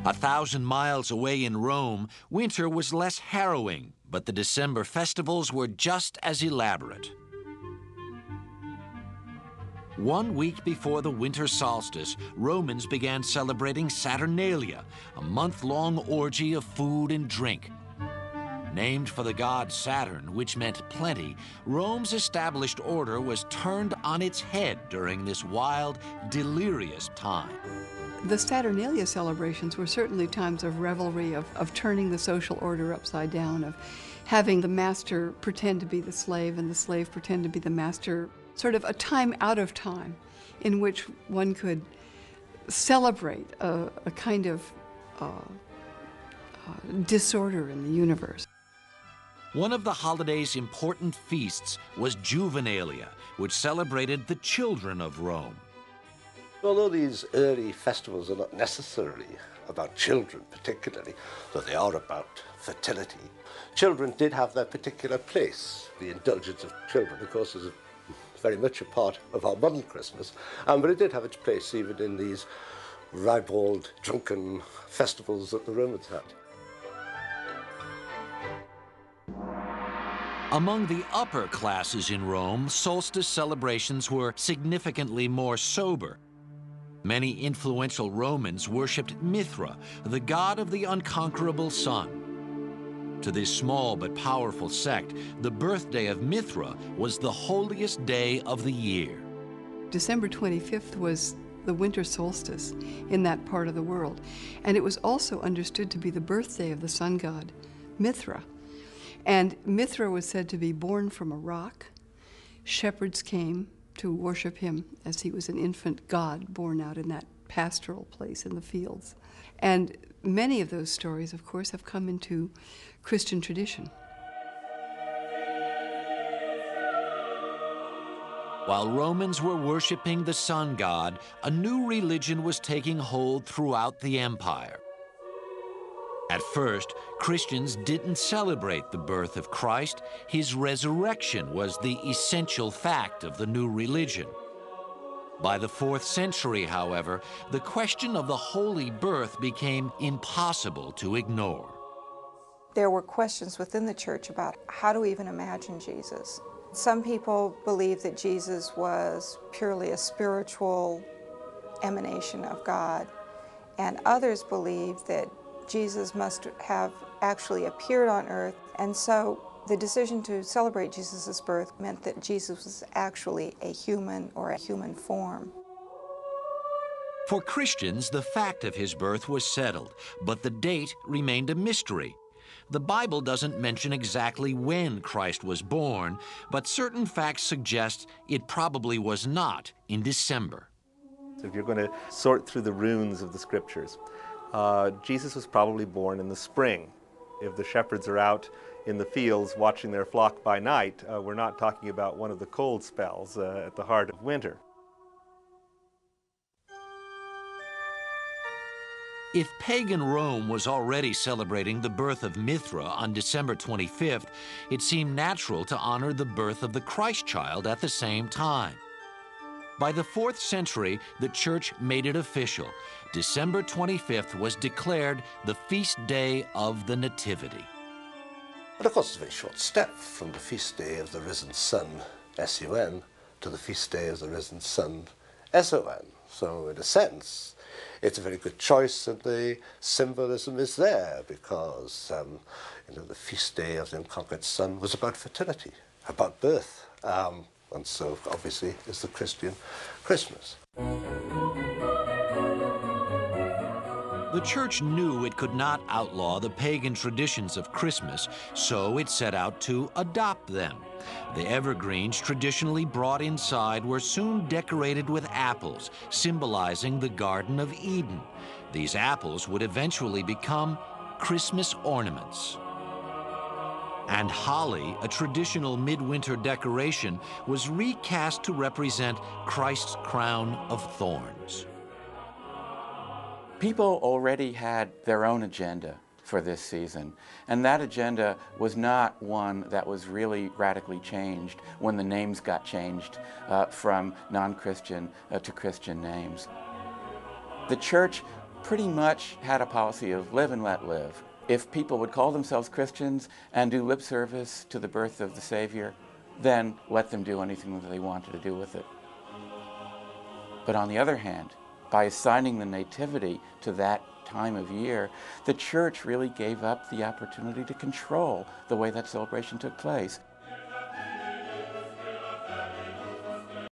1,000 miles away in Rome, winter was less harrowing, but the December festivals were just as elaborate. 1 week before the winter solstice, Romans began celebrating Saturnalia, a month-long orgy of food and drink. Named for the god Saturn, which meant plenty, Rome's established order was turned on its head during this wild, delirious time. The Saturnalia celebrations were certainly times of revelry, of turning the social order upside down, of having the master pretend to be the slave and the slave pretend to be the master. Sort of a time out of time in which one could celebrate a kind of disorder in the universe. One of the holiday's important feasts was Juvenalia, which celebrated the children of Rome. Although these early festivals are not necessarily about children particularly, though they are about fertility, children did have their particular place. The indulgence of children, of course, is very much a part of our modern Christmas, but it did have its place even in these ribald, drunken festivals that the Romans had. Among the upper classes in Rome, solstice celebrations were significantly more sober. Many influential Romans worshipped Mithra, the god of the unconquerable sun. To this small but powerful sect, the birthday of Mithra was the holiest day of the year. December 25th was the winter solstice in that part of the world, and it was also understood to be the birthday of the sun god, Mithra. And Mithra was said to be born from a rock. Shepherds came to worship him as he was an infant god born out in that pastoral place in the fields. And many of those stories, of course, have come into Christian tradition. While Romans were worshiping the sun god, a new religion was taking hold throughout the empire. At first, Christians didn't celebrate the birth of Christ. His resurrection was the essential fact of the new religion. By the 4th century, however, the question of the holy birth became impossible to ignore. There were questions within the church about how to even imagine Jesus. Some people believed that Jesus was purely a spiritual emanation of God, and others believed that Jesus must have actually appeared on earth. And so the decision to celebrate Jesus' birth meant that Jesus was actually a human or a human form. For Christians, the fact of his birth was settled, but the date remained a mystery. The Bible doesn't mention exactly when Christ was born, but certain facts suggest it probably was not in December. So if you're going to sort through the runes of the scriptures, Jesus was probably born in the spring. If the shepherds are out in the fields watching their flock by night, we're not talking about one of the cold spells at the heart of winter. If pagan Rome was already celebrating the birth of Mithra on December 25th, it seemed natural to honor the birth of the Christ child at the same time. By the 4th century, the church made it official. December 25th was declared the feast day of the Nativity. But of course, it's a very short step from the feast day of the risen sun, S-U-N, to the feast day of the risen sun, S-O-N. So in a sense, it's a very good choice, and the symbolism is there because the feast day of the unconquered sun was about fertility, about birth, and so obviously is the Christian Christmas. The church knew it could not outlaw the pagan traditions of Christmas, so it set out to adopt them. The evergreens traditionally brought inside were soon decorated with apples, symbolizing the Garden of Eden. These apples would eventually become Christmas ornaments. And holly, a traditional midwinter decoration, was recast to represent Christ's crown of thorns. People already had their own agenda for this season, and that agenda was not one that was really radically changed when the names got changed from non-Christian to Christian names. The church pretty much had a policy of live and let live. If people would call themselves Christians and do lip service to the birth of the Savior, then let them do anything that they wanted to do with it. But on the other hand, by assigning the nativity to that time of year, the church really gave up the opportunity to control the way that celebration took place.